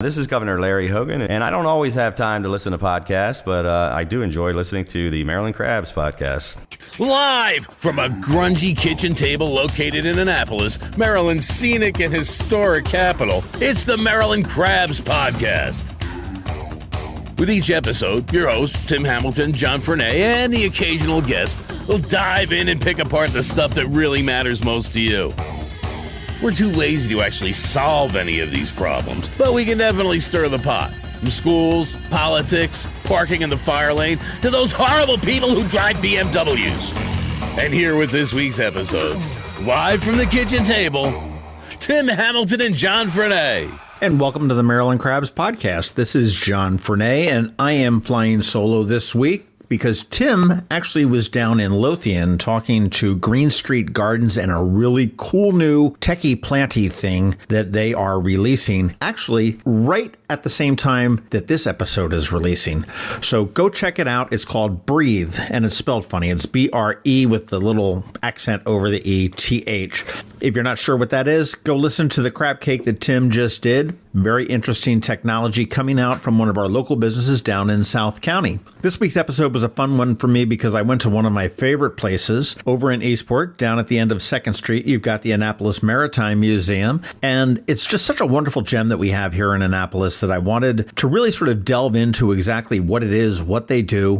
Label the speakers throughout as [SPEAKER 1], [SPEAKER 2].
[SPEAKER 1] This is Governor Larry Hogan, and I don't always have time to listen to podcasts, but I do enjoy listening to the Maryland Crabs podcast.
[SPEAKER 2] Live from a grungy kitchen table located in Annapolis, Maryland's scenic and historic capital, it's the Maryland Crabs podcast. With each episode, your hosts, Tim Hamilton, John Fernay, and the occasional guest will dive in and pick apart the stuff that really matters most to you. We're too lazy to actually solve any of these problems, but we can definitely stir the pot. From schools, politics, parking in the fire lane, to those horrible people who drive BMWs. And here with this week's episode, live from the kitchen table, Tim Hamilton and John Fernay.
[SPEAKER 3] And welcome to the Maryland Crabs podcast. This is John Fernay, and I am flying solo this week because Tim actually was down in Lothian talking to Green Street Gardens and a really cool new techie planty thing that they are releasing, actually right at the same time that this episode is releasing. So go check it out. It's called Breathe, and it's spelled funny. It's B-R-E with the little accent over the E-T-H. If you're not sure what that is, go listen to the crab cake that Tim just did. Very interesting technology coming out from one of our local businesses down in South County. This week's episode was a fun one for me because I went to one of my favorite places over in Eastport, down at the end of 2nd Street. You've got the Annapolis Maritime Museum, and it's just such a wonderful gem that we have here in Annapolis that I wanted to really sort of delve into exactly what it is, what they do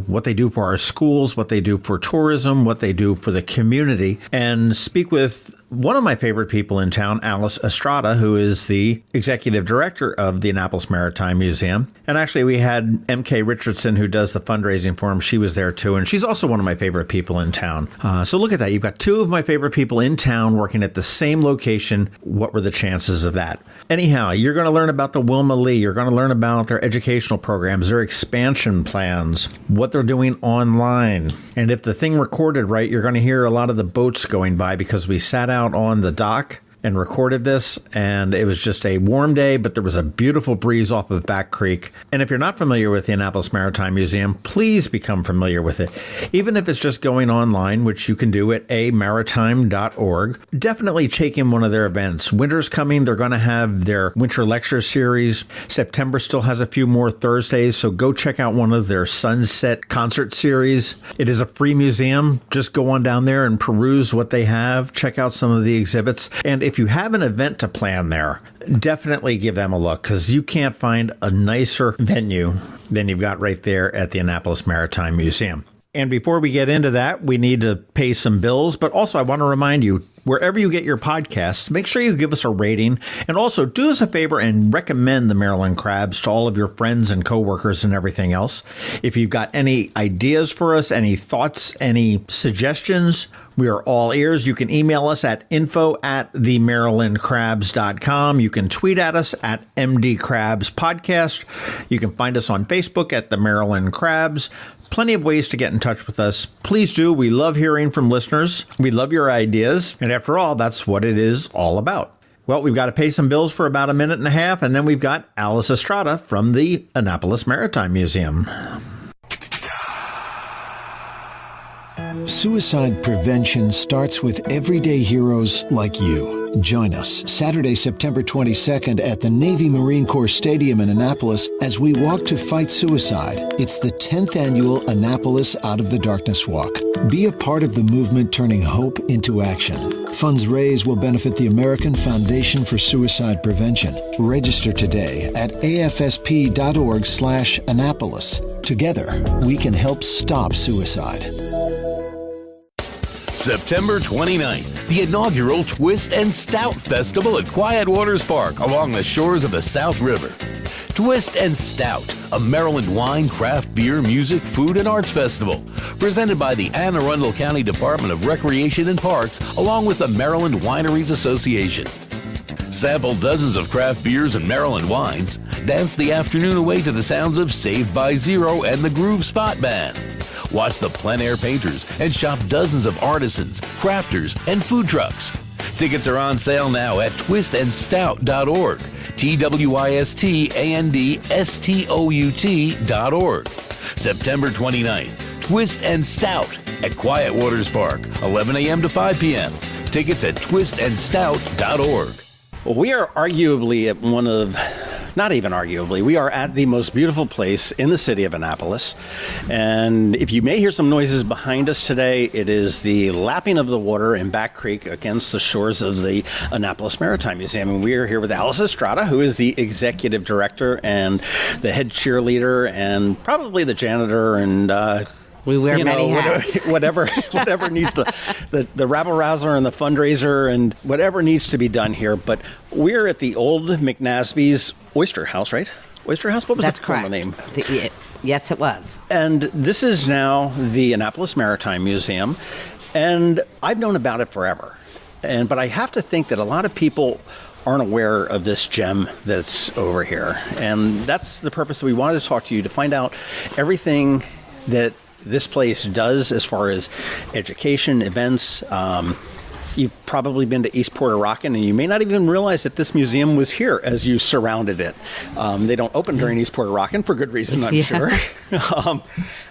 [SPEAKER 3] for our schools, what they do for tourism, what they do for the community, and speak with one of my favorite people in town, Alice Estrada, who is the executive director of the Annapolis Maritime Museum. And actually, we had M.K. Richardson, who does the fundraising for him. She was there, too. And she's also one of my favorite people in town. So look at that. You've got two of my favorite people in town working at the same location. What were the chances of that? Anyhow, you're going to learn about the Wilma Lee. You're going to learn about their educational programs, their expansion plans, what they're doing online. And if the thing recorded right, you're going to hear a lot of the boats going by because we sat out on the dock and recorded this, and it was just a warm day, but there was a beautiful breeze off of Back Creek. And if you're not familiar with the Annapolis Maritime Museum, please become familiar with it. Even if it's just going online, which you can do at amaritime.org, definitely take in one of their events. Winter's coming. They're going to have their winter lecture series. September still has a few more Thursdays, so go check out one of their sunset concert series. It is a free museum. Just go on down there and peruse what they have. Check out some of the exhibits. And if you have an event to plan there, definitely give them a look because you can't find a nicer venue than you've got right there at the Annapolis Maritime Museum. And before we get into that, we need to pay some bills. But also, I want to remind you, wherever you get your podcasts, make sure you give us a rating. And also, do us a favor and recommend the Maryland Crabs to all of your friends and coworkers and everything else. If you've got any ideas for us, any thoughts, any suggestions, we are all ears. You can email us at info@themarylandcrabs.com. You can tweet at us at MDCrabsPodcast. You can find us on Facebook at the Maryland Crabs. Plenty of ways to get in touch with us. Please do. We love hearing from listeners. We love your ideas. And after all, that's what it is all about. Well, we've got to pay some bills for about a minute and a half, and then we've got Alice Estrada from the Annapolis Maritime Museum.
[SPEAKER 4] Suicide prevention starts with everyday heroes like you. Join us Saturday, September 22nd at the Navy Marine Corps Stadium in Annapolis as we walk to fight suicide. It's the 10th annual Annapolis Out of the Darkness Walk. Be a part of the movement turning hope into action. Funds raised will benefit the American Foundation for Suicide Prevention. Register today at afsp.org/Annapolis. Together, we can help stop suicide.
[SPEAKER 2] September 29th, the inaugural Twist and Stout Festival at Quiet Waters Park along the shores of the South River. Twist and Stout, a Maryland wine, craft beer, music, food, and arts festival, presented by the Anne Arundel County Department of Recreation and Parks along with the Maryland Wineries Association. Sample dozens of craft beers and Maryland wines, dance the afternoon away to the sounds of Saved by Zero and the Groove Spot Band. Watch the plein air painters and shop dozens of artisans, crafters, and food trucks. Tickets are on sale now at twistandstout.org. twistandstout.org. September 29th, Twist and Stout at Quiet Waters Park, 11 a.m. to 5 p.m. Tickets at twistandstout.org.
[SPEAKER 3] Well, we are arguably at one of not even arguably. We are at the most beautiful place in the city of Annapolis. And if you may hear some noises behind us today, it is the lapping of the water in Back Creek against the shores of the Annapolis Maritime Museum. And we are here with Alice Estrada, who is the executive director and the head cheerleader and probably the janitor and
[SPEAKER 5] we wear many hats.
[SPEAKER 3] Whatever needs the rabble-rouser and the fundraiser and whatever needs to be done here. But we're at the old McNasby's Oyster House, right? Oyster House? What was the former name?
[SPEAKER 5] Yes, it was.
[SPEAKER 3] And this is now the Annapolis Maritime Museum. And I've known about it forever. But I have to think that a lot of people aren't aware of this gem that's over here. And that's the purpose that we wanted to talk to you, to find out everything that this place does as far as education, events. You've probably been to Eastport A Rockin, and you may not even realize that this museum was here as you surrounded it. They don't open during Eastport A Rockin for good reason, I'm sure.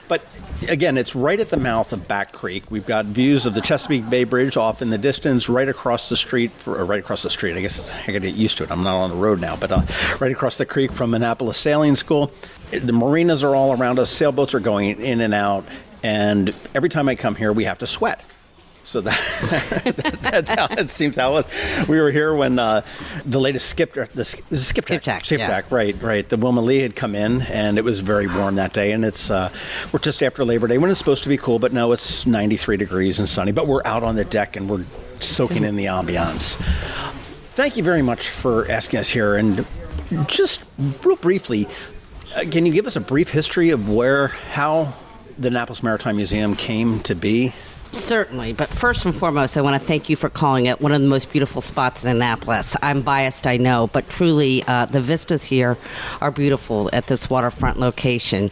[SPEAKER 3] But again, it's right at the mouth of Back Creek. We've got views of the Chesapeake Bay Bridge off in the distance, right across the street. I guess I got to get used to it. I'm not on the road now, but right across the creek from Annapolis Sailing School. The marinas are all around us. Sailboats are going in and out. And every time I come here, we have to sweat. So that's how it seems how it was. We were here when the latest skipjack, right. The Wilma Lee had come in, and it was very warm that day. And it's we're just after Labor Day when it's supposed to be cool, but no, it's 93 degrees and sunny. But we're out on the deck, and we're soaking in the ambiance. Thank you very much for asking us here. And just real briefly, can you give us a brief history of how the Annapolis Maritime Museum came to be?
[SPEAKER 5] Certainly, but first and foremost, I want to thank you for calling it one of the most beautiful spots in Annapolis. I'm biased, I know, but truly the vistas here are beautiful at this waterfront location.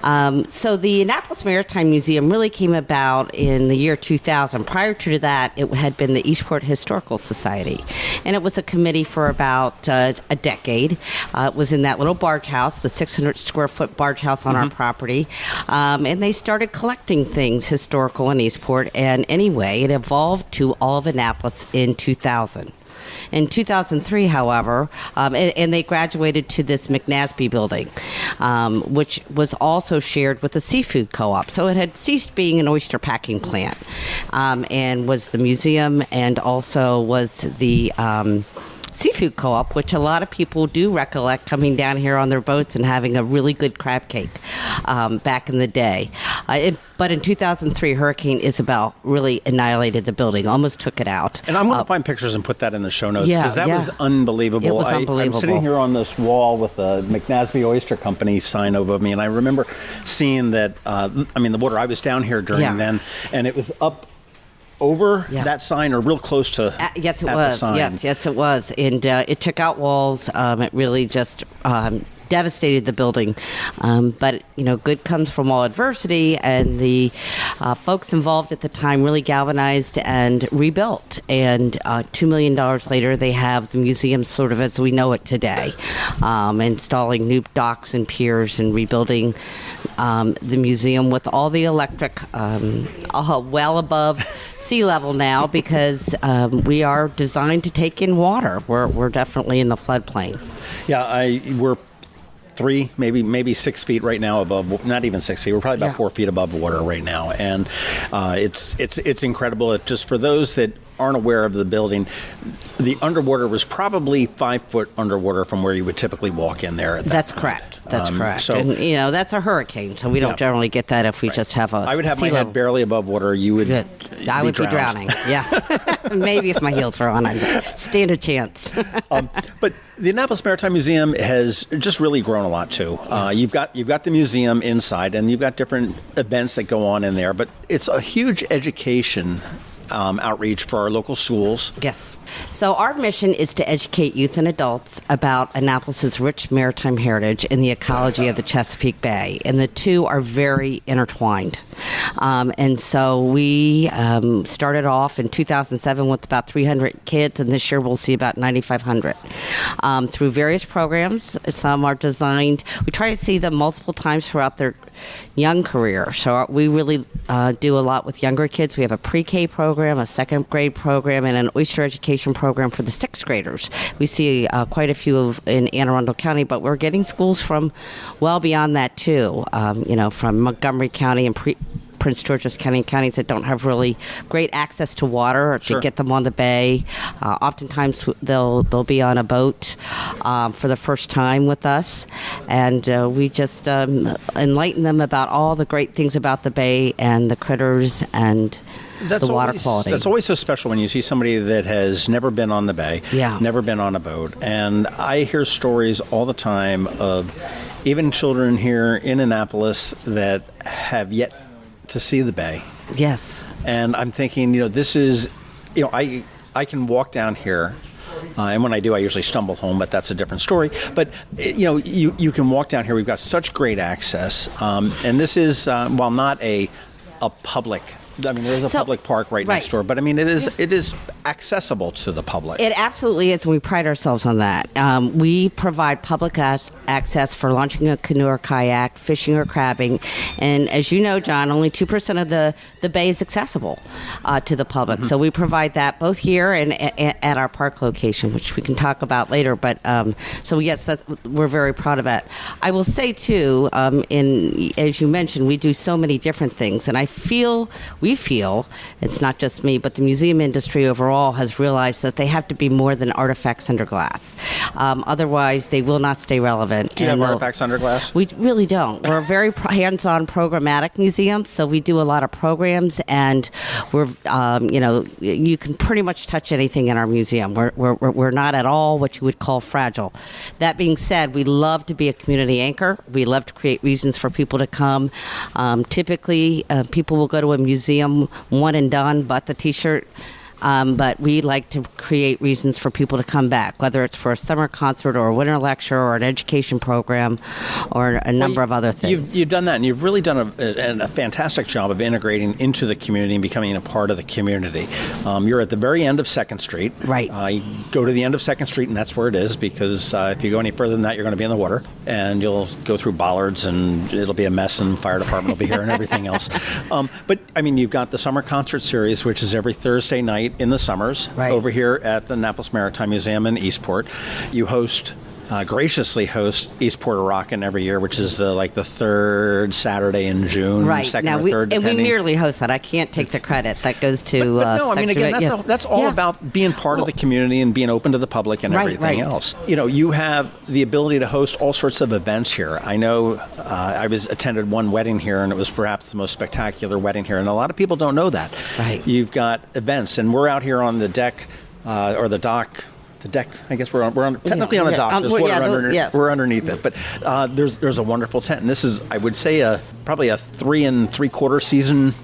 [SPEAKER 5] So the Annapolis Maritime Museum really came about in the year 2000. Prior to that, it had been the Eastport Historical Society, and it was a committee for about a decade. It was in that little barge house, the 600-square-foot barge house on our property, and they started collecting things historical in Eastport. And anyway, it evolved to all of Annapolis in 2000. In 2003, however, and they graduated to this McNasby building, which was also shared with the seafood co-op. So it had ceased being an oyster packing plant, and was the museum, and also was the seafood co-op, which a lot of people do recollect coming down here on their boats and having a really good crab cake back in the day. But in 2003, Hurricane Isabel really annihilated the building, almost took it out.
[SPEAKER 3] And I'm going to find pictures and put that in the show notes, because that was unbelievable.
[SPEAKER 5] It was unbelievable.
[SPEAKER 3] I'm sitting here on this wall with the McNasby Oyster Company sign over me, and I remember seeing that, the water, I was down here during then, and it was up over that sign, or real close to
[SPEAKER 5] yes, it was. Yes, it was. And it took out walls. It really just devastated the building. But, good comes from all adversity, and the folks involved at the time really galvanized and rebuilt. And $2 million later, they have the museum sort of as we know it today, installing new docks and piers and rebuilding the museum with all the electric well above sea level now, because we are designed to take in water. We're definitely in the floodplain.
[SPEAKER 3] Yeah, we're 3, maybe 6 feet right now above, not even 6 feet. We're probably about 4 feet above water right now. And it's incredible. Just for those that aren't aware of the building, the underwater was probably 5 foot underwater from where you would typically walk in there.
[SPEAKER 5] That's correct. That's correct. So, and, that's a hurricane, so we don't generally get that if we just have a
[SPEAKER 3] I would have my head barely above water. You would
[SPEAKER 5] I would be drowning. Yeah. Maybe if my heels were on, I'd stand a chance.
[SPEAKER 3] But the Annapolis Maritime Museum has just really grown a lot, too. You've got the museum inside, and you've got different events that go on in there, but it's a huge education outreach for our local schools.
[SPEAKER 5] Yes. So our mission is to educate youth and adults about Annapolis's rich maritime heritage and the ecology of the Chesapeake Bay, and the two are very intertwined. And so we started off in 2007 with about 300 kids, and this year we'll see about 9,500 through various programs. Some are designed, we try to see them multiple times throughout their young career. So we really do a lot with younger kids. We have a pre-K program, a second grade program, and an oyster education program for the sixth graders. We see quite a few in Anne Arundel County, but we're getting schools from well beyond that too, from Montgomery County and Prince George's County, counties that don't have really great access to water or to get them on the bay. Oftentimes they'll be on a boat for the first time with us, and we just enlighten them about all the great things about the bay and the critters and the water quality.
[SPEAKER 3] That's always so special when you see somebody that has never been on the bay, never been on a boat. And I hear stories all the time of even children here in Annapolis that have yet to see the bay.
[SPEAKER 5] Yes.
[SPEAKER 3] And I'm thinking, this is, I can walk down here, and when I do, I usually stumble home, but that's a different story. But, you can walk down here. We've got such great access. And this is, while not a public, there's a public park right next door, but it is accessible to the public.
[SPEAKER 5] It absolutely is, and we pride ourselves on that. We provide public access for launching a canoe or kayak, fishing or crabbing, and as you know, John, only 2% of the bay is accessible to the public. So we provide that both here and at our park location, which we can talk about later. But so yes, we're very proud of that. I will say too, as you mentioned, we do so many different things, and we feel, it's not just me, but the museum industry overall has realized that they have to be more than artifacts under glass. Otherwise, they will not stay relevant.
[SPEAKER 3] Do you have artifacts under glass?
[SPEAKER 5] We really don't. We're a very hands-on programmatic museum, so we do a lot of programs, and we're, you can pretty much touch anything in our museum. We're not at all what you would call fragile. That being said, we love to be a community anchor. We love to create reasons for people to come. Typically, people will go to a museum one and done, but the t-shirt. But we like to create reasons for people to come back, whether it's for a summer concert or a winter lecture or an education program or a number of other things.
[SPEAKER 3] You've done that, and you've really done a fantastic job of integrating into the community and becoming a part of the community. You're at the very end of 2nd Street.
[SPEAKER 5] Right.
[SPEAKER 3] You go to the end of 2nd Street, and that's where it is, because if you go any further than that, you're going to be in the water, and you'll go through bollards, and it'll be a mess, and fire department will be here and everything else. But, you've got the summer concert series, which is every Thursday night in the summers, over here at the Annapolis Maritime Museum in Eastport. You graciously host Eastport A Rockin every year, which is the third Saturday in June, second or third,
[SPEAKER 5] and we merely host that. I can't take the credit. That goes to.
[SPEAKER 3] But again, that's all about being part of the community and being open to the public and everything else. You have the ability to host all sorts of events here. I know I attended one wedding here, and it was perhaps the most spectacular wedding here, and a lot of people don't know that.
[SPEAKER 5] Right.
[SPEAKER 3] You've got events, and we're out here on the deck or the dock. The deck, I guess we're on technically on a dock. There's water we're underneath it, but there's a wonderful tent, and this is, I would say, probably a 3 3/4 season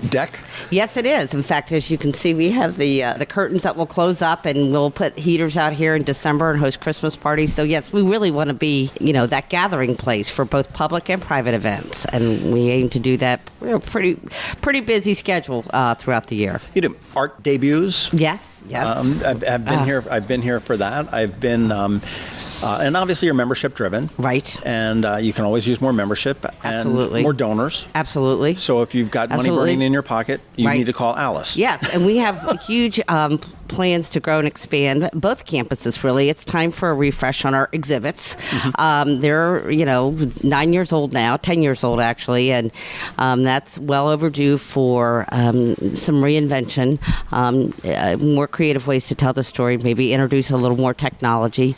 [SPEAKER 3] deck.
[SPEAKER 5] Yes, it is. In fact, as you can see, we have the curtains that will close up, and we'll put heaters out here in December and host Christmas parties. So yes, we really want to be, that gathering place for both public and private events, and we aim to do that. We're a pretty busy schedule throughout the year.
[SPEAKER 3] You do art debuts.
[SPEAKER 5] Yes.
[SPEAKER 3] I've been here for that. I've been, and obviously you're membership driven,
[SPEAKER 5] right?
[SPEAKER 3] And you can always use more membership,
[SPEAKER 5] absolutely,
[SPEAKER 3] and more donors,
[SPEAKER 5] absolutely.
[SPEAKER 3] So if you've got money burning in your pocket, you need to call Alice.
[SPEAKER 5] Yes, and we have huge plans to grow and expand both campuses. Really, it's time for a refresh on our exhibits. They're 9 years old now, 10 years old actually, and that's well overdue for some reinvention, more creative ways to tell the story, maybe introduce a little more technology.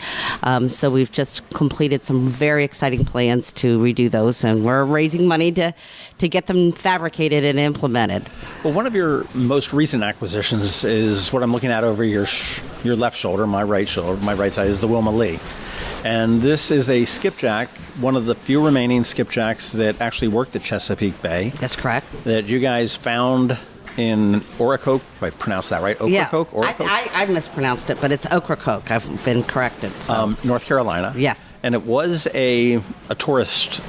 [SPEAKER 5] So we've just completed some very exciting plans to redo those, and we're raising money to get them fabricated and implemented.
[SPEAKER 3] Well, one of your most recent acquisitions is what I'm looking at over your left shoulder. My right side is the Wilma Lee. And this is a skipjack, one of the few remaining skipjacks that actually worked at Chesapeake Bay.
[SPEAKER 5] That's correct.
[SPEAKER 3] That you guys found in Ocracoke, if I pronounced that right, Ocracoke?
[SPEAKER 5] Yeah, I mispronounced it, but it's Ocracoke. I've been corrected. So.
[SPEAKER 3] North Carolina.
[SPEAKER 5] Yes.
[SPEAKER 3] And it was a tourist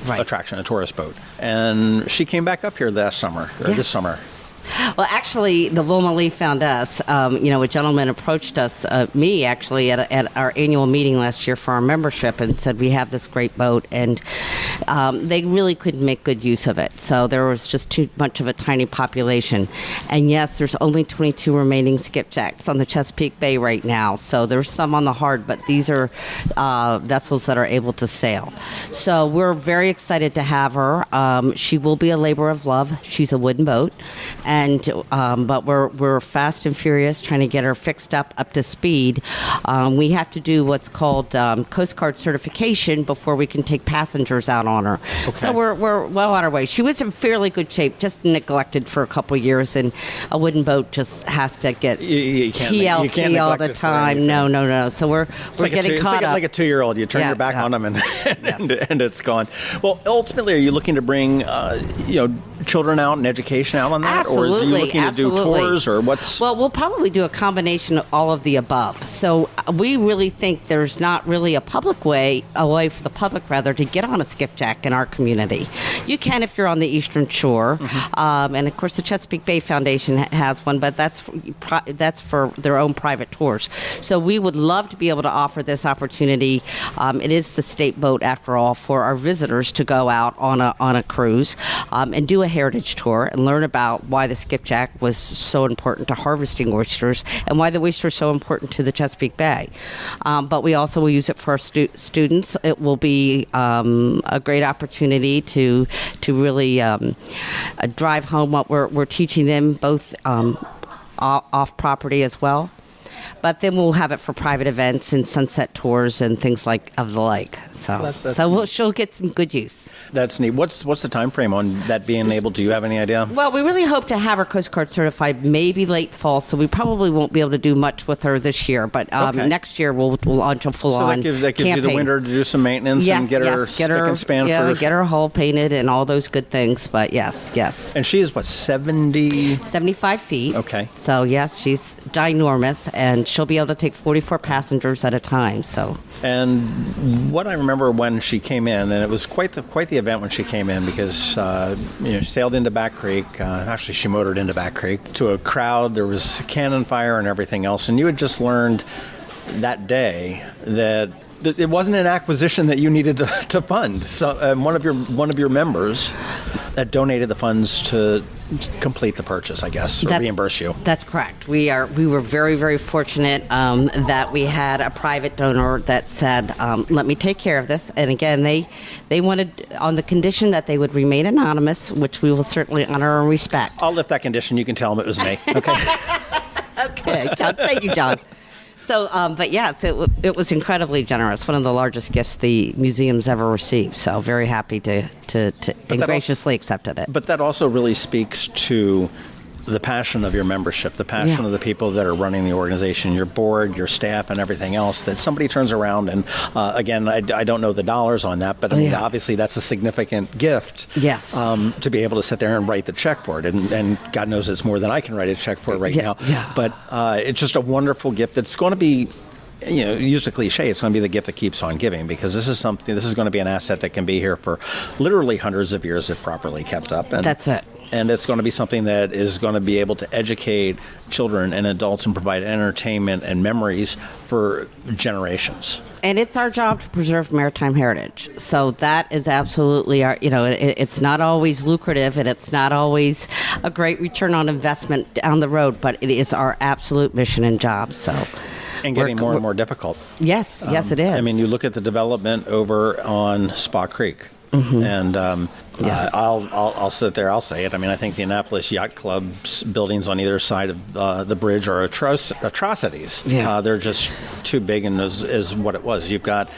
[SPEAKER 3] attraction, a tourist boat. And she came back up here this summer.
[SPEAKER 5] Well, actually, the Wilma Lee found us. A gentleman approached us, me actually, at our annual meeting last year for our membership and said, we have this great boat, and they really couldn't make good use of it. So there was just too much of a tiny population. And yes, there's only 22 remaining skipjacks on the Chesapeake Bay right now. So there's some on the hard, but these are vessels that are able to sail. So we're very excited to have her. She will be a labor of love. She's a wooden boat. But we're fast and furious trying to get her fixed up to speed. We have to do what's called Coast Guard certification before we can take passengers out on her. Okay. So we're well on our way. She was in fairly good shape, just neglected for a couple of years, and a wooden boat just has to get TLC all the time. No. So we're getting caught up.
[SPEAKER 3] Like a 2-year-old. You turn your back on them and it's gone. Well, ultimately, are you looking to bring children out and education out on that?
[SPEAKER 5] Absolutely.
[SPEAKER 3] Or are you looking to do tours, or what's...
[SPEAKER 5] Well, we'll probably do a combination of all of the above. So we really think there's not really a way for the public, rather, to get on a skipjack in our community. You can if you're on the Eastern Shore. Mm-hmm. And, of course, the Chesapeake Bay Foundation has one, but that's for their own private tours. So we would love to be able to offer this opportunity. It is the state boat, after all, for our visitors to go out on a cruise and do a heritage tour and learn about why the skipjack was so important to harvesting oysters and why the oyster is so important to the Chesapeake Bay. But we also will use it for our students. It will be a great opportunity to really drive home what we're teaching them, both off property as well. But then we'll have it for private events and sunset tours and things of the like. So she'll get some good use.
[SPEAKER 3] That's neat. What's the time frame on that being able? Do you have any idea?
[SPEAKER 5] Well, we really hope to have her Coast Guard certified maybe late fall, so we probably won't be able to do much with her this year. But next year we'll launch a full-on
[SPEAKER 3] campaign. So that gives you the winter to do some maintenance and get her spick and span for...
[SPEAKER 5] get her hull painted and all those good things. But yes.
[SPEAKER 3] And she is,
[SPEAKER 5] 75 feet.
[SPEAKER 3] Okay.
[SPEAKER 5] So, yes, she's ginormous, and she'll be able to take 44 passengers at a time. So.
[SPEAKER 3] And what I remember when she came in, and it was quite the event when she came in, because she sailed into Back Creek. Actually, she motored into Back Creek to a crowd. There was cannon fire and everything else, and you had just learned that day that it wasn't an acquisition that you needed to fund. So one of your members that donated the funds to complete the purchase, I guess, or reimburse you.
[SPEAKER 5] That's correct. We were very, very fortunate that we had a private donor that said, let me take care of this. And again, they wanted, on the condition that they would remain anonymous, which we will certainly honor and respect.
[SPEAKER 3] I'll lift that condition. You can tell them it was me. Okay.
[SPEAKER 5] Okay, John. Thank you, John. So, but yes, it was incredibly generous. One of the largest gifts the museum's ever received. So, very happy to graciously accepted it.
[SPEAKER 3] But that also really speaks to the passion of your membership, the passion of the people that are running the organization, your board, your staff, and everything else, that somebody turns around and, again, I don't know the dollars on that, but obviously that's a significant gift.
[SPEAKER 5] Yes.
[SPEAKER 3] To be able to sit there and write the check for it. And God knows it's more than I can write a check for right now.
[SPEAKER 5] Yeah.
[SPEAKER 3] But it's just a wonderful gift that's going to be, use a cliche, it's going to be the gift that keeps on giving, because this is going to be an asset that can be here for literally hundreds of years if properly kept up. And
[SPEAKER 5] that's it.
[SPEAKER 3] And it's going to be something that is going to be able to educate children and adults and provide entertainment and memories for generations.
[SPEAKER 5] And it's our job to preserve maritime heritage. So that is absolutely our, it's not always lucrative and it's not always a great return on investment down the road, but it is our absolute mission and job. So.
[SPEAKER 3] And getting more and more difficult.
[SPEAKER 5] Yes, it is.
[SPEAKER 3] I mean, you look at the development over on Spa Creek. Mm-hmm. And
[SPEAKER 5] yes.
[SPEAKER 3] I'll sit there. I'll say it. I mean, I think the Annapolis Yacht Club's buildings on either side of the bridge are atrocities.
[SPEAKER 5] Yeah.
[SPEAKER 3] They're just too big, and is what it was. You've got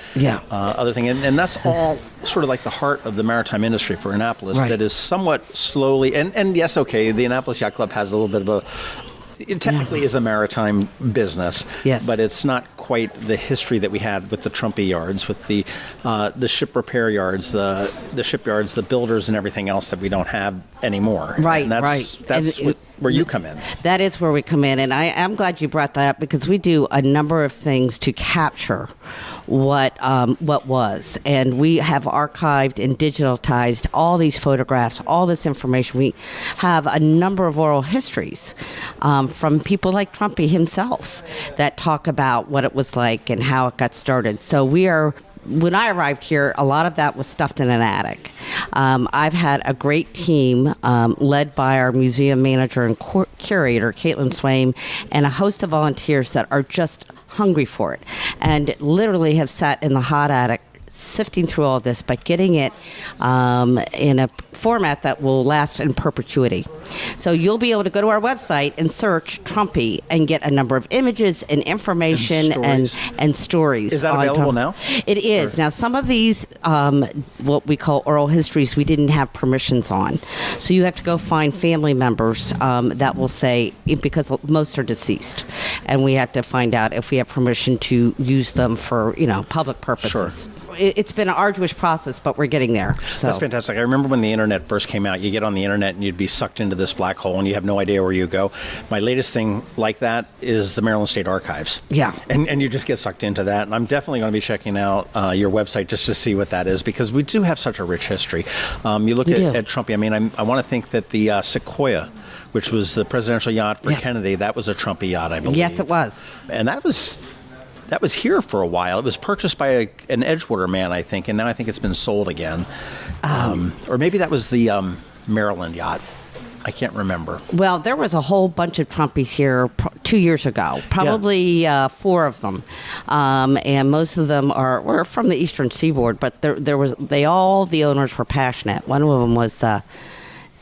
[SPEAKER 3] other thing, and that's all sort of like the heart of the maritime industry for Annapolis. Right. That is somewhat slowly, and yes, okay, the Annapolis Yacht Club has a little bit of it technically is a maritime business,
[SPEAKER 5] yes,
[SPEAKER 3] but it's not quite the history that we had with the Trumpy yards, with the ship repair yards, the shipyards, the builders, and everything else that we don't have anymore.
[SPEAKER 5] Right,
[SPEAKER 3] and that's
[SPEAKER 5] right.
[SPEAKER 3] That's where you come in.
[SPEAKER 5] That is where we come in, and I'm glad you brought that up because we do a number of things to capture what was, and we have archived and digitalized all these photographs, all this information. We have a number of oral histories from people like Trumpy himself that talk about what it was like and how it got started. So when I arrived here, a lot of that was stuffed in an attic. I've had a great team led by our museum manager and curator, Caitlin Swaim, and a host of volunteers that are just hungry for it and literally have sat in the hot attic sifting through all of this, but getting it in a format that will last in perpetuity. So you'll be able to go to our website and search Trumpy and get a number of images and information and stories.
[SPEAKER 3] Is that available now?
[SPEAKER 5] It is. Now, some of these, what we call oral histories, we didn't have permissions on. So you have to go find family members that will say, because most are deceased, and we have to find out if we have permission to use them for, public purposes.
[SPEAKER 3] Sure.
[SPEAKER 5] It's been an arduous process, but we're getting there. So.
[SPEAKER 3] That's fantastic. I remember when the internet first came out, you get on the internet and you'd be sucked into this black hole and you have no idea where you go. My latest thing like that is the Maryland State Archives.
[SPEAKER 5] Yeah.
[SPEAKER 3] And you just get sucked into that. And I'm definitely going to be checking out your website just to see what that is, because we do have such a rich history. You look at Trumpy. I mean, I want to think that the Sequoia, which was the presidential yacht for Kennedy, that was a Trumpy yacht, I believe.
[SPEAKER 5] Yes, it was.
[SPEAKER 3] And that was here for a while. It was purchased by an Edgewater man, I think, and now I think it's been sold again. Or maybe that was the Maryland yacht. I can't remember.
[SPEAKER 5] Well, there was a whole bunch of Trumpies here 2 years ago, probably 4 of them, and most of them were from the Eastern Seaboard. But all the owners were passionate. One of them was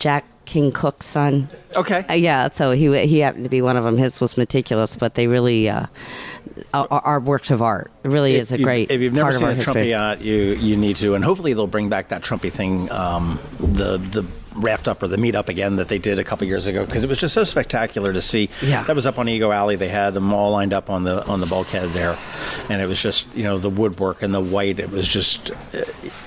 [SPEAKER 5] Jack King Cook's son.
[SPEAKER 3] Okay.
[SPEAKER 5] So he happened to be one of them. His was meticulous, but they really are works of art. It really is a great.
[SPEAKER 3] If you've never
[SPEAKER 5] part
[SPEAKER 3] seen
[SPEAKER 5] of
[SPEAKER 3] a Trumpy yacht, you need to, and hopefully they'll bring back that Trumpy thing, the raft up or the meet up again that they did a couple years ago, because it was just so spectacular to see.
[SPEAKER 5] Yeah.
[SPEAKER 3] That was up on Ego Alley. They had them all lined up on the bulkhead there, and it was just the woodwork and the white. It was just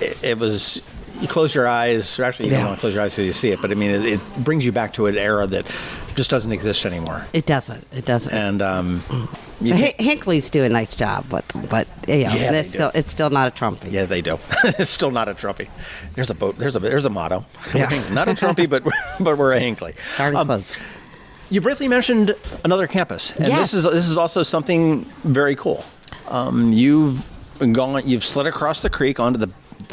[SPEAKER 3] it was. You close your eyes, or actually you don't want to close your eyes because you see it, but I mean, it brings you back to an era that just doesn't exist anymore.
[SPEAKER 5] It doesn't. And
[SPEAKER 3] Hinckley's
[SPEAKER 5] do a nice job, but it's still not a Trumpy.
[SPEAKER 3] Yeah, they do. It's still not a Trumpy. There's a boat. There's a motto. Yeah. Not a Trumpy, but we're a Hinckley.
[SPEAKER 5] Close.
[SPEAKER 3] You briefly mentioned another campus, and this is also something very cool. You've slid across the creek onto the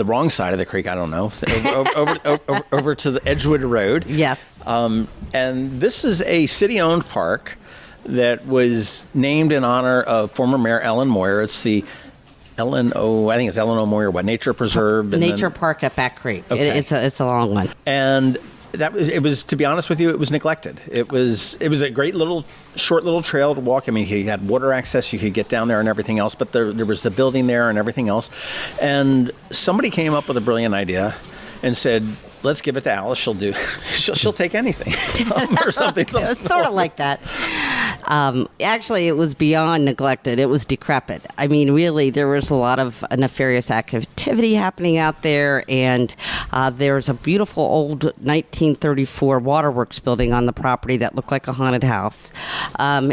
[SPEAKER 3] wrong side of the creek, I don't know, over to the Edgewood Road.
[SPEAKER 5] Yes.
[SPEAKER 3] And this is a city-owned park that was named in honor of former Mayor Ellen Moyer. It's the Ellen O. Moyer, Nature Preserve.
[SPEAKER 5] Nature Park at Back Creek. Okay. It's a long one.
[SPEAKER 3] And it was, to be honest with you, it was neglected. It was a great short little trail to walk. I mean, he had water access. You could get down there and everything else, but there was the building there and everything else. And somebody came up with a brilliant idea and said, let's give it to Alice. She'll take anything or something.
[SPEAKER 5] It was sort of like that. Actually, it was beyond neglected. It was decrepit. I mean, really, there was a lot of nefarious activity happening out there, and there's a beautiful old 1934 waterworks building on the property that looked like a haunted house.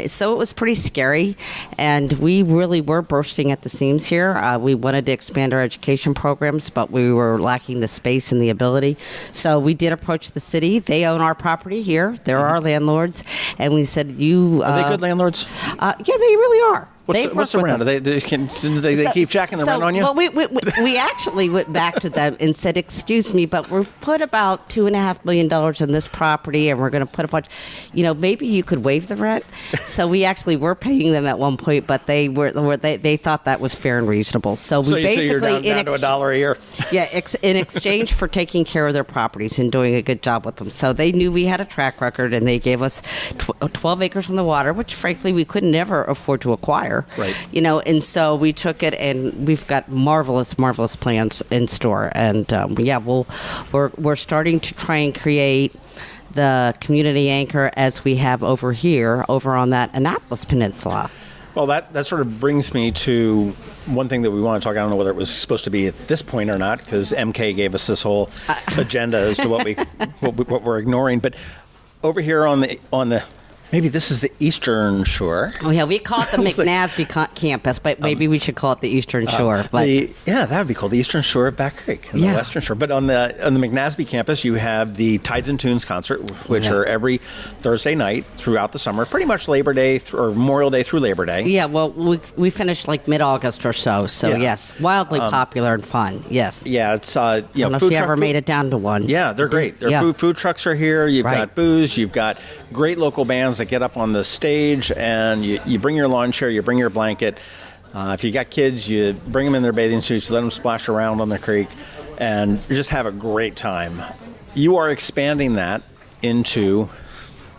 [SPEAKER 5] So it was pretty scary, and we really were bursting at the seams here. We wanted to expand our education programs, but we were lacking the space and the ability. So we did approach the city. They own our property here. They're our landlords, and we said,
[SPEAKER 3] Are they good landlords?
[SPEAKER 5] Yeah, they really are.
[SPEAKER 3] What's the rent? Do they keep jacking the rent on you?
[SPEAKER 5] Well, we actually went back to them and said, excuse me, but we've put about $2.5 million in this property, and we're going to put a bunch, maybe you could waive the rent. So we actually were paying them at one point, but they thought that was fair and reasonable. So we basically,
[SPEAKER 3] you're down to $1 a year.
[SPEAKER 5] Yeah, in exchange for taking care of their properties and doing a good job with them. So they knew we had a track record, and they gave us 12 acres on the water, which frankly we could never afford to acquire.
[SPEAKER 3] Right.
[SPEAKER 5] And so we took it, and we've got marvelous plans in store. And we're starting to try and create the community anchor as we have over on that Annapolis Peninsula.
[SPEAKER 3] Well, that sort of brings me to one thing that we want to talk. I don't know whether it was supposed to be at this point or not, because MK gave us this whole agenda as to what we're ignoring. But over here on the maybe this is the Eastern Shore.
[SPEAKER 5] Oh, yeah, we call it the McNasby campus, but maybe we should call it the Eastern Shore. But
[SPEAKER 3] that would be cool. The Eastern Shore of Back Creek and the Western Shore. But on the McNasby campus, you have the Tides and Tunes concert, which are every Thursday night throughout the summer, pretty much Labor Day or Memorial Day through Labor Day.
[SPEAKER 5] Yeah, well, we finished like mid-August or so. So, yes, wildly popular and fun. Yes.
[SPEAKER 3] Yeah, it's,
[SPEAKER 5] I don't know if you ever made it down to one.
[SPEAKER 3] Yeah, they're great. Food trucks are here. You've got booze. You've got great local bands that get up on the stage, and you bring your lawn chair, you bring your blanket. If you got kids, you bring them in their bathing suits, let them splash around on the creek, and just have a great time. You are expanding that into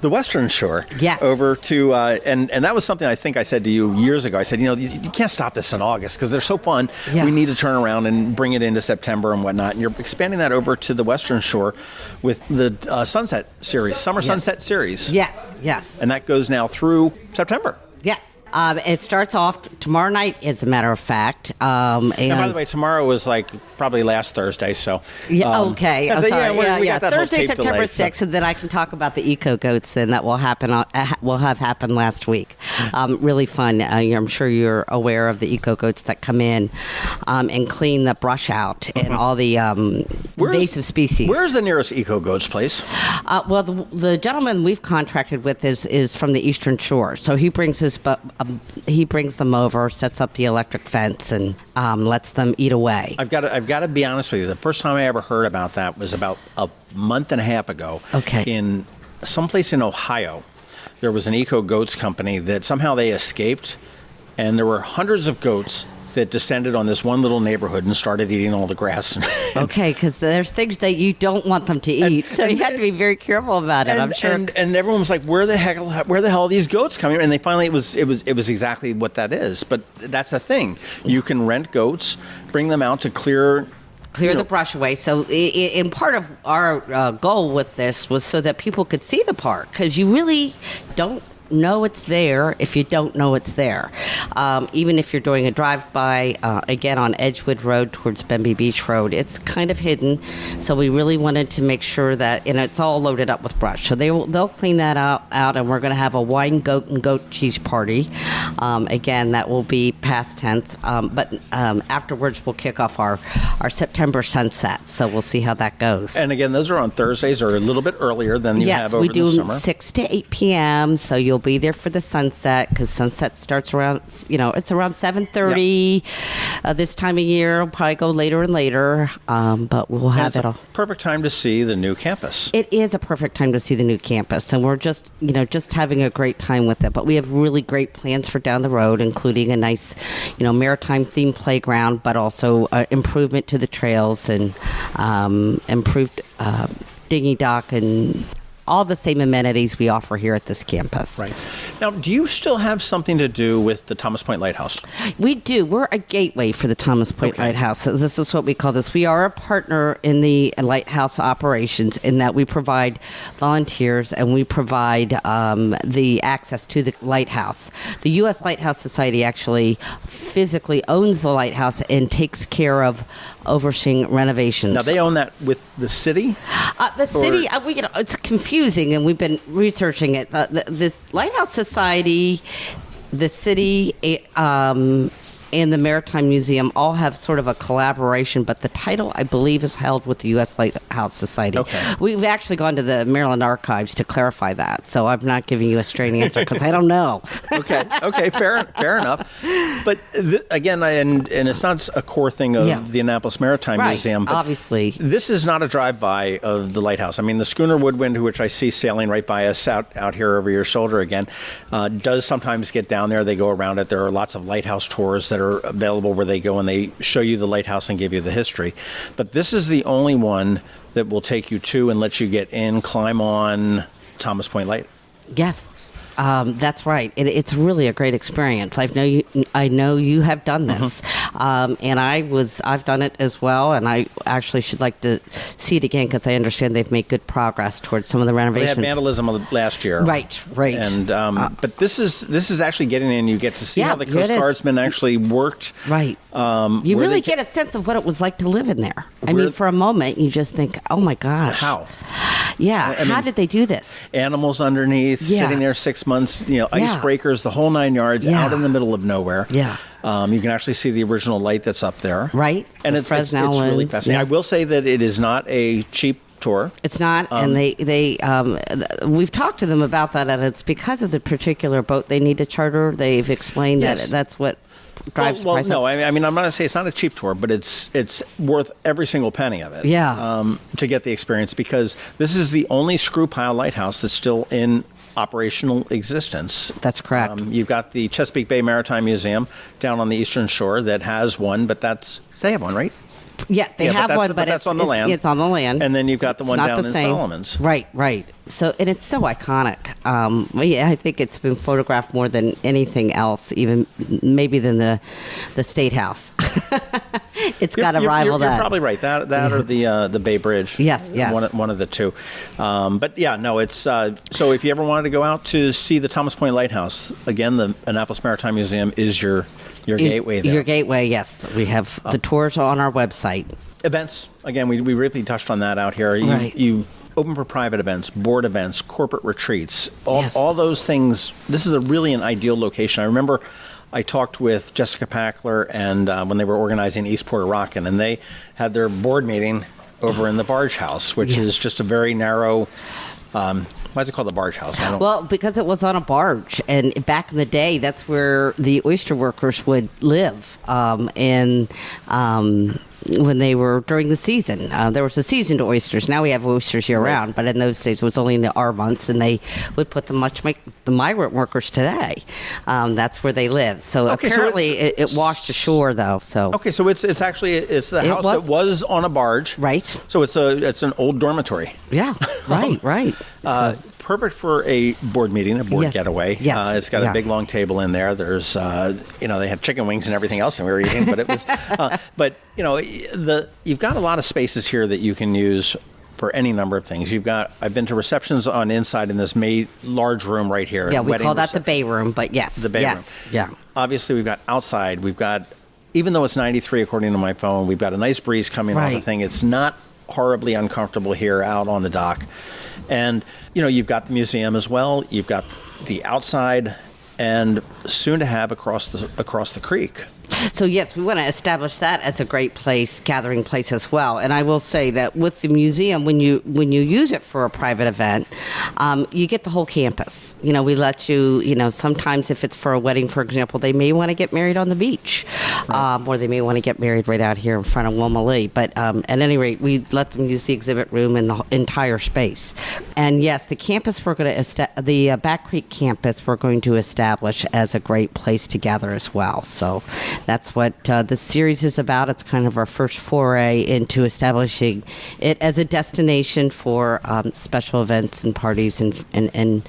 [SPEAKER 3] the Western Shore.
[SPEAKER 5] Yeah.
[SPEAKER 3] Over to, and that was something I think I said to you years ago. I said, you can't stop this in August because they're so fun. Yeah. We need to turn around and bring it into September and whatnot. And you're expanding that over to the Western Shore with the Sunset Series, Summer Sunset Series.
[SPEAKER 5] Yes.
[SPEAKER 3] And that goes now through September.
[SPEAKER 5] Yes. It starts off tomorrow night, as a matter of fact. And
[SPEAKER 3] by the way, tomorrow was like probably last Thursday, so...
[SPEAKER 5] okay. I'm sorry.
[SPEAKER 3] We got that
[SPEAKER 5] Thursday,
[SPEAKER 3] whole tape
[SPEAKER 5] September
[SPEAKER 3] delay,
[SPEAKER 5] 6th, and then I can talk about the eco goats then that will have happened last week. Really fun. I'm sure you're aware of the eco goats that come in and clean the brush out and all the invasive species.
[SPEAKER 3] Where's the nearest eco goats place?
[SPEAKER 5] Well, the gentleman we've contracted with is from the Eastern Shore, so he brings them over, sets up the electric fence, and lets them eat away.
[SPEAKER 3] I've got to be honest with you. The first time I ever heard about that was about a month and a half ago.
[SPEAKER 5] Okay.
[SPEAKER 3] In someplace in Ohio, there was an eco goats company that somehow they escaped, and there were hundreds of goats that descended on this one little neighborhood and started eating all the grass.
[SPEAKER 5] Okay, because there's things that you don't want them to eat, so you have to be very careful about it. I'm sure.
[SPEAKER 3] And everyone was like, "Where the hell are these goats coming?" And they finally it was exactly what that is. But that's the thing. You can rent goats, bring them out to clear
[SPEAKER 5] the brush away. So in part of our goal with this was so that people could see the park, because you really don't know it's there if you don't know it's there. Even if you're doing a drive-by, again, on Edgewood Road towards Bemby Beach Road, it's kind of hidden. So we really wanted to make sure that, and it's all loaded up with brush. So they'll clean that out, and we're going to have a wine, goat, and goat cheese party. Again, that will be past tense. But afterwards, we'll kick off our September sunset. So we'll see how that goes.
[SPEAKER 3] And again, those are on Thursdays or a little bit earlier than you have over the summer.
[SPEAKER 5] Yes, we do 6 to 8 p.m., so you'll be there for the sunset, because sunset starts around, it's around 7:30 this time of year. It'll probably go later and later, but we'll have it all.
[SPEAKER 3] Perfect time to see the new campus.
[SPEAKER 5] It is a perfect time to see the new campus, and we're just having a great time with it. But we have really great plans for down the road, including a nice, maritime themed playground, but also improvement to the trails and improved dinghy dock and all the same amenities we offer here at this campus.
[SPEAKER 3] Right. Now, do you still have something to do with the Thomas Point Lighthouse?
[SPEAKER 5] We do. We're a gateway for the Thomas Point Lighthouse. So this is what we call this. We are a partner in the lighthouse operations in that we provide volunteers and we provide the access to the lighthouse. The U.S. Lighthouse Society actually physically owns the lighthouse and takes care of overseeing renovations.
[SPEAKER 3] Now, they own that with the city?
[SPEAKER 5] The city, it's confusing, and we've been researching it. This Lighthouse Society, the city, and the Maritime Museum all have sort of a collaboration, but the title, I believe, is held with the U.S. Lighthouse Society. Okay. We've actually gone to the Maryland Archives to clarify that, so I'm not giving you a straight answer because I don't know.
[SPEAKER 3] Okay, fair enough. But again, and it's not a core thing of the Annapolis Maritime Museum, but
[SPEAKER 5] obviously.
[SPEAKER 3] This is not a drive-by of the lighthouse. I mean, the schooner Woodwind, which I see sailing right by us out here over your shoulder again, does sometimes get down there. They go around it. There are lots of lighthouse tours that are available where they go and they show you the lighthouse and give you the history. But this is the only one that will take you to and let you get in, climb on Thomas Point Light.
[SPEAKER 5] Yes. That's right. It's really a great experience. I know you have done this, and I've done it as well. And I actually should like to see it again because I understand they've made good progress towards some of the renovations.
[SPEAKER 3] They had vandalism last year,
[SPEAKER 5] right.
[SPEAKER 3] And but this is actually getting in. You get to see how the Coast Guardsmen actually worked.
[SPEAKER 5] Right. You really get a sense of what it was like to live in there. I mean, for a moment, you just think, "Oh my gosh,
[SPEAKER 3] how?"
[SPEAKER 5] Yeah. How did they do this?
[SPEAKER 3] Animals underneath, sitting there 6 months, icebreakers, the whole 9 yards, out in the middle of nowhere.
[SPEAKER 5] Yeah.
[SPEAKER 3] You can actually see the original light that's up there.
[SPEAKER 5] Right.
[SPEAKER 3] And it's really fascinating. I will say that it is not a cheap tour.
[SPEAKER 5] It's not, and we've talked to them about that, and it's because of the particular boat they need to charter. They've explained that that's what drives the price up.
[SPEAKER 3] I mean, I'm not going to say it's not a cheap tour, but it's worth every single penny of it.
[SPEAKER 5] Yeah.
[SPEAKER 3] To get the experience, because this is the only screw pile lighthouse that's still in operational existence.
[SPEAKER 5] That's correct.
[SPEAKER 3] You've got the Chesapeake Bay Maritime Museum down on the eastern shore that has one, but they have one, right?
[SPEAKER 5] Yeah, they have one, but
[SPEAKER 3] that's on the land.
[SPEAKER 5] It's on the land.
[SPEAKER 3] And then you've got the one down in Solomon's.
[SPEAKER 5] Right. So, and it's so iconic. I think it's been photographed more than anything else, even maybe than the State House. It's got to rival that.
[SPEAKER 3] You're probably right. That or the Bay Bridge.
[SPEAKER 5] Yes.
[SPEAKER 3] One of the two. But yeah, no, it's so if you ever wanted to go out to see the Thomas Point Lighthouse, again, the Annapolis Maritime Museum is your gateway there.
[SPEAKER 5] Your gateway, yes. We have the tours on our website.
[SPEAKER 3] Events, again, we really touched on that out here. You open for private events, board events, corporate retreats, all those things. This is really an ideal location. I remember I talked with Jessica Packler and when they were organizing Eastport A Rockin, and they had their board meeting over in the Barge House, which is just a very narrow... why is it called the Barge House?
[SPEAKER 5] Well, because it was on a barge, and back in the day, that's where the oyster workers would live. When they were during the season, there was a season to oysters. Now we have oysters year round, but in those days it was only in the R months, and they would put them like the migrant workers today. That's where they live. So apparently it washed ashore, though. So
[SPEAKER 3] so it's actually the house that was on a barge,
[SPEAKER 5] right?
[SPEAKER 3] So it's an old dormitory.
[SPEAKER 5] Yeah, right.
[SPEAKER 3] Perfect for a board meeting, a board getaway.
[SPEAKER 5] Yes.
[SPEAKER 3] It's got a big long table in there. There's, they had chicken wings and everything else, and we were eating. But it was, you've got a lot of spaces here that you can use for any number of things. I've been to receptions on inside in this large room right here.
[SPEAKER 5] Yeah, we call that the bay room, but yes,
[SPEAKER 3] the bay room.
[SPEAKER 5] Yeah.
[SPEAKER 3] Obviously, we've got outside. We've got, even though it's 93 according to my phone, we've got a nice breeze coming off the thing. It's not horribly uncomfortable here out on the dock. And, you've got the museum as well. You've got the outside and soon to have across the creek.
[SPEAKER 5] So, yes, we want to establish that as a great gathering place as well. And I will say that with the museum, when you use it for a private event, you get the whole campus. We let you, sometimes if it's for a wedding, for example, they may want to get married on the beach, or they may want to get married right out here in front of Wilma Lee. But at any rate, we let them use the exhibit room and the entire space. And yes, the campus the Back Creek campus we're going to establish as a great place to gather as well. So that's what the series is about. It's kind of our first foray into establishing it as a destination for special events and parties and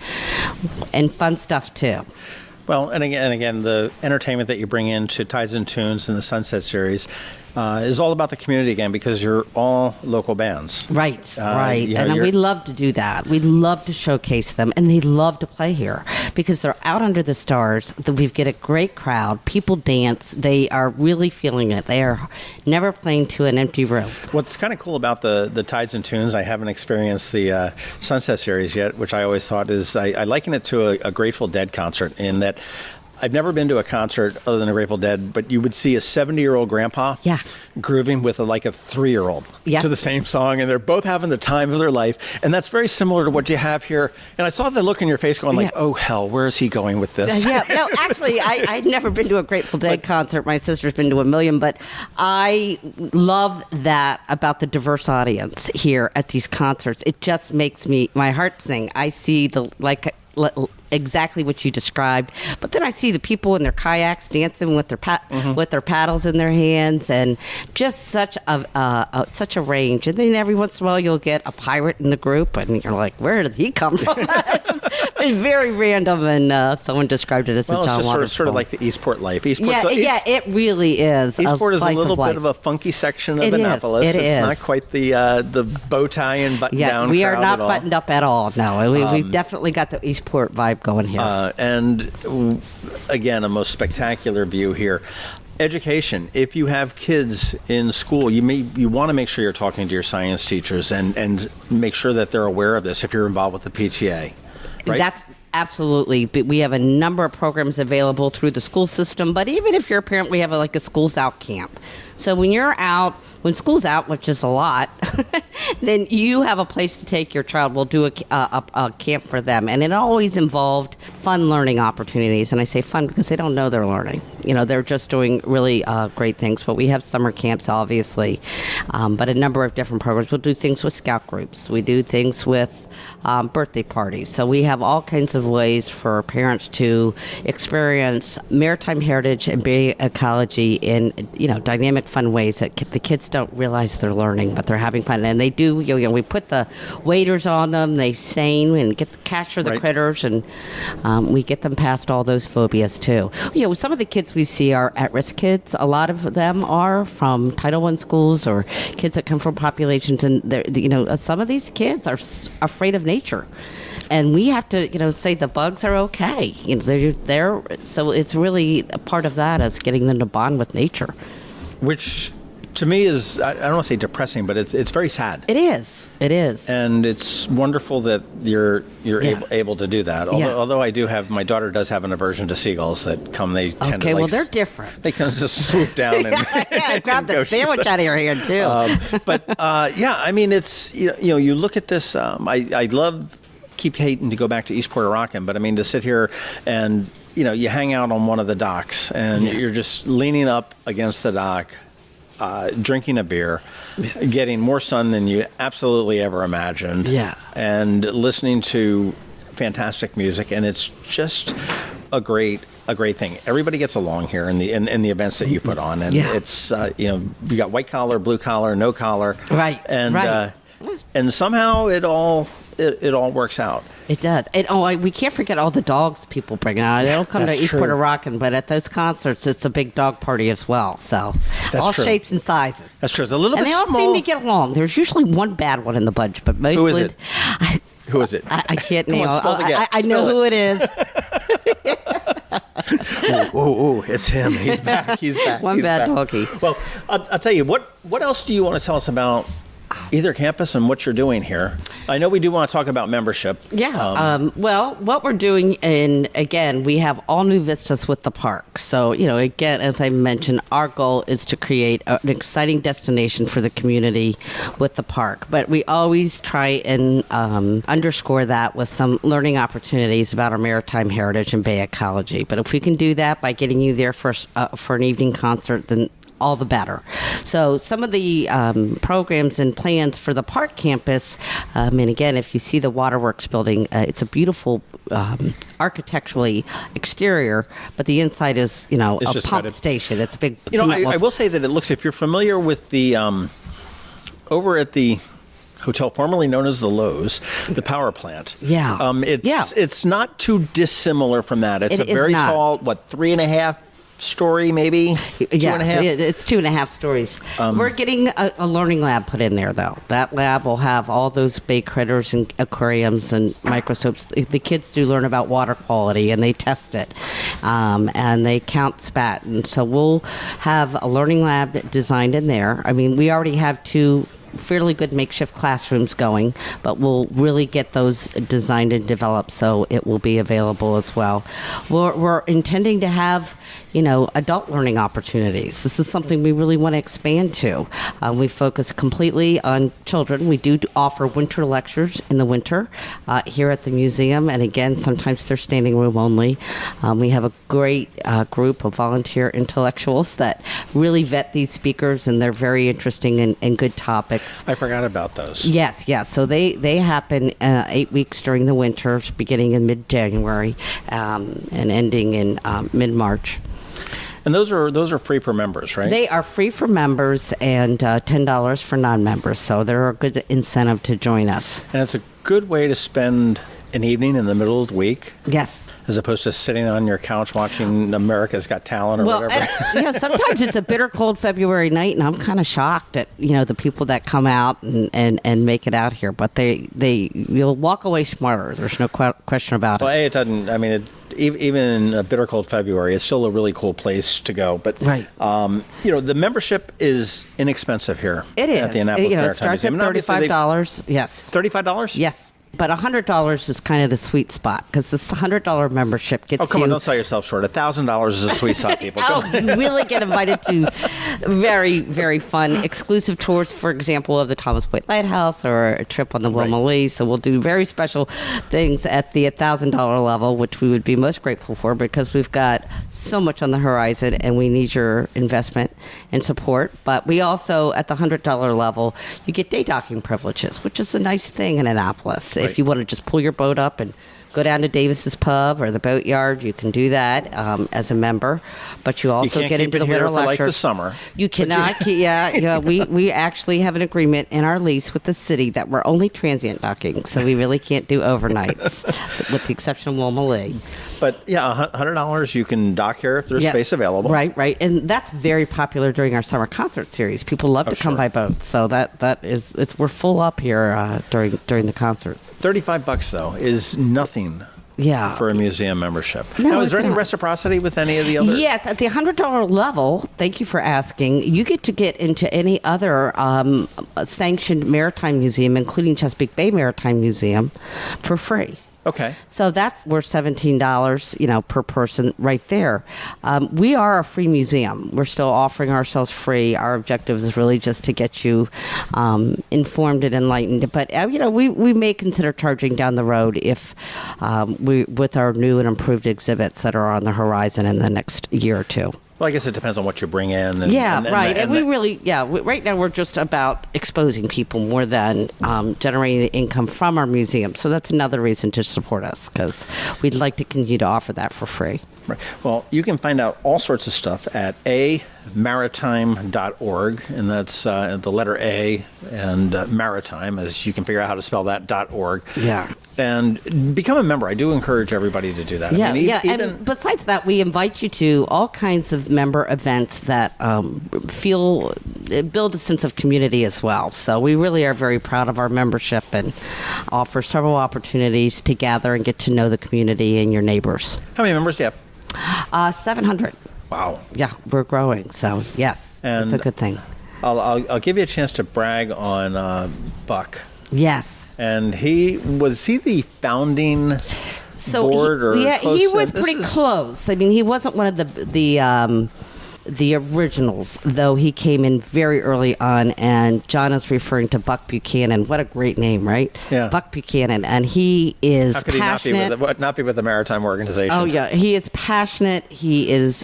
[SPEAKER 5] fun stuff too.
[SPEAKER 3] Well, and again, the entertainment that you bring into Tides and Tunes and the Sunset series is all about the community again, because you're all local bands.
[SPEAKER 5] Right. And we love to do that. We love to showcase them, and they love to play here because they're out under the stars. We get a great crowd. People dance. They are really feeling it. They are never playing to an empty room.
[SPEAKER 3] What's kind of cool about the Tides and Tunes, I haven't experienced the Sunset series yet, which I always thought is, I liken it to a Grateful Dead concert in that I've never been to a concert other than a Grateful Dead, but you would see a 70-year-old grandpa grooving with a 3-year-old to the same song, and they're both having the time of their life. And that's very similar to what you have here. And I saw the look in your face going oh, hell, where is he going with this?
[SPEAKER 5] No, actually, I'd never been to a Grateful Dead concert. My sister's been to a million, but I love that about the diverse audience here at these concerts. It just makes my heart sing. I see exactly what you described, but then I see the people in their kayaks dancing with their paddles in their hands, and just such a range. And then every once in a while you'll get a pirate in the group, and you're like, where did he come from? It's very random, and someone described it as a John Waters
[SPEAKER 3] it's sort of like the Eastport life.
[SPEAKER 5] It really is.
[SPEAKER 3] Eastport is a little bit of a funky section of Annapolis. It's not quite the bow tie and button down.
[SPEAKER 5] We are not buttoned up at all. No, we've definitely got the Eastport vibe going here.
[SPEAKER 3] And again, a most spectacular view here. education. If you have kids in school, you want to make sure you're talking to your science teachers and make sure that they're aware of this if you're involved with the PTA. Right?
[SPEAKER 5] That's absolutely. But we have a number of programs available through the school system. But even if you're a parent, we have a Schools Out camp. So when school's out, which is a lot, then you have a place to take your child. We'll do a camp for them. And it always involved fun learning opportunities. And I say fun because they don't know they're learning. They're just doing really great things. But we have summer camps, obviously, but a number of different programs. We'll do things with scout groups. We do things with birthday parties. So we have all kinds of ways for parents to experience maritime heritage and bay ecology in, dynamic, fun ways that the kids don't realize they're learning, but they're having fun. And they do, we put the waders on them, they seine and capture the critters, and we get them past all those phobias too. Some of the kids we see are at-risk kids. A lot of them are from Title I schools or kids that come from populations, and some of these kids are afraid of nature. And we have to, say the bugs are okay. They're so it's really a part of that is getting them to bond with nature.
[SPEAKER 3] Which, to me, is, I don't want to say depressing, but it's very sad.
[SPEAKER 5] It is.
[SPEAKER 3] And it's wonderful that you're able to do that. Although my daughter does have an aversion to seagulls that come, they tend to
[SPEAKER 5] Okay, well, they're different.
[SPEAKER 3] They kind of just swoop down and
[SPEAKER 5] grab the sandwich out of your hand, too.
[SPEAKER 3] It's, you look at this, I keep hating to go back to Eastport A Rockin, but to sit here and, you hang out on one of the docks and you're just leaning up against the dock, drinking a beer, getting more sun than you absolutely ever imagined, and listening to fantastic music, and it's just a great thing. Everybody gets along here in the events that you put on, and it's you got white collar, blue collar, no collar, and somehow it all works out.
[SPEAKER 5] It does. And we can't forget all the dogs people bring out. They don't come to Eastport A Rockin, but at those concerts, it's a big dog party as well. So all shapes and sizes.
[SPEAKER 3] That's true. It's a little bit
[SPEAKER 5] small. And they all seem to get along. There's usually one bad one in the bunch, but mostly.
[SPEAKER 3] Who is it? Who is it?
[SPEAKER 5] I can't name. I know who it is.
[SPEAKER 3] Ooh, it's him. He's back.
[SPEAKER 5] One bad doggy.
[SPEAKER 3] Well, I'll tell you, what else do you want to tell us about either campus and what you're doing here? I know we do want to talk about membership.
[SPEAKER 5] Well, what we're doing, and again, we have all new vistas with the park. So, again, as I mentioned, our goal is to create an exciting destination for the community with the park. But we always try and underscore that with some learning opportunities about our maritime heritage and bay ecology. But if we can do that by getting you there for an evening concert, then all the better. So some of the programs and plans for the park campus, and again, if you see the Waterworks building, it's a beautiful architecturally exterior, but the inside is, a pump station. It's a big.
[SPEAKER 3] I will say that it looks. If you're familiar with the over at the hotel formerly known as the Lowe's, the power plant. It's not too dissimilar from that. It's a very tall, 3.5 story, maybe 2.5.
[SPEAKER 5] It's 2.5 stories. We're getting a learning lab put in there, though. That lab will have all those bay critters and aquariums and microscopes. The kids do learn about water quality, and they test it, and they count spat. And so we'll have a learning lab designed in there. We already have 2 fairly good makeshift classrooms going, but we'll really get those designed and developed so it will be available as well. We're intending to have, adult learning opportunities. This is something we really want to expand to. We focus completely on children. We do offer winter lectures in the winter here at the museum, and again, sometimes they're standing room only. We have a great group of volunteer intellectuals that really vet these speakers, and they're very interesting and good topics.
[SPEAKER 3] I forgot about those.
[SPEAKER 5] Yes. So they happen 8 weeks during the winter, beginning in mid-January and ending in mid-March.
[SPEAKER 3] And those are free for members, right?
[SPEAKER 5] They are free for members and $10 for non-members. So they're a good incentive to join us.
[SPEAKER 3] And it's a good way to spend an evening in the middle of the week.
[SPEAKER 5] Yes.
[SPEAKER 3] As opposed to sitting on your couch watching America's Got Talent or whatever.
[SPEAKER 5] Sometimes it's a bitter cold February night, and I'm kind of shocked at the people that come out and make it out here. But you'll walk away smarter. There's no question about it.
[SPEAKER 3] Well, it doesn't. even in a bitter cold February, it's still a really cool place to go. But
[SPEAKER 5] right.
[SPEAKER 3] The membership is inexpensive here.
[SPEAKER 5] It is.
[SPEAKER 3] At the Annapolis Maritime
[SPEAKER 5] It starts at
[SPEAKER 3] Museum.
[SPEAKER 5] $35. Yes.
[SPEAKER 3] $35?
[SPEAKER 5] Yes. But $100 is kind of the sweet spot because this $100 membership gets you...
[SPEAKER 3] Oh, come on, don't sell yourself short. $1,000 is a sweet spot, people.
[SPEAKER 5] You really get invited to very, very fun exclusive tours, for example, of the Thomas Point Lighthouse or a trip on the Wilma Lee. So we'll do very special things at the $1,000 level, which we would be most grateful for because we've got so much on the horizon and we need your investment and support. But we also, at the $100 level, you get day docking privileges, which is a nice thing in Annapolis. If you want to just pull your boat up and go down to Davis's Pub or the Boatyard, you can do that as a member. But you also get into the winter lecture.
[SPEAKER 3] Like the summer.
[SPEAKER 5] You cannot. We actually have an agreement in our lease with the city that we're only transient docking, so we really can't do overnights, with the exception of Wilma Lee.
[SPEAKER 3] But yeah, $100 you can dock here if there's space available.
[SPEAKER 5] Right, and that's very popular during our summer concert series. People love to come by boat, so we're full up here during the concerts.
[SPEAKER 3] $35 though is nothing.
[SPEAKER 5] Yeah.
[SPEAKER 3] For a museum membership.
[SPEAKER 5] No,
[SPEAKER 3] now, is there any
[SPEAKER 5] not.
[SPEAKER 3] reciprocity with any of the other?
[SPEAKER 5] Yes, at the $100 level, thank you for asking, you get to get into any other sanctioned maritime museum, including Chesapeake Bay Maritime Museum, for free.
[SPEAKER 3] Okay.
[SPEAKER 5] So that's worth $17, per person right there. We are a free museum. We're still offering ourselves free. Our objective is really just to get you informed and enlightened. But, we may consider charging down the road if with our new and improved exhibits that are on the horizon in the next year or two.
[SPEAKER 3] Well, I guess it depends on what you bring in.
[SPEAKER 5] Right now we're just about exposing people more than generating the income from our museum. So that's another reason to support us because we'd like to continue to offer that for free.
[SPEAKER 3] Right. Well, you can find out all sorts of stuff at amaritime.org, and that's the letter A and maritime, as you can figure out how to spell that, .org.
[SPEAKER 5] Yeah.
[SPEAKER 3] And become a member. I do encourage everybody to do that.
[SPEAKER 5] Yeah, and besides that, we invite you to all kinds of member events that build a sense of community as well. So we really are very proud of our membership and offer several opportunities to gather and get to know the community and your neighbors.
[SPEAKER 3] How many members do you have?
[SPEAKER 5] 700.
[SPEAKER 3] Wow.
[SPEAKER 5] Yeah, we're growing. So yes, it's a good thing.
[SPEAKER 3] I'll give you a chance to brag on Buck.
[SPEAKER 5] Yes.
[SPEAKER 3] And was he the founding board?
[SPEAKER 5] He was pretty close. I mean, he wasn't one of the originals, though he came in very early on, and John is referring to Buck Buchanan. What a great name, right?
[SPEAKER 3] Yeah.
[SPEAKER 5] Buck Buchanan, and he is
[SPEAKER 3] How could
[SPEAKER 5] passionate.
[SPEAKER 3] he not be with the Maritime Organization?
[SPEAKER 5] Oh, yeah. He is passionate. He's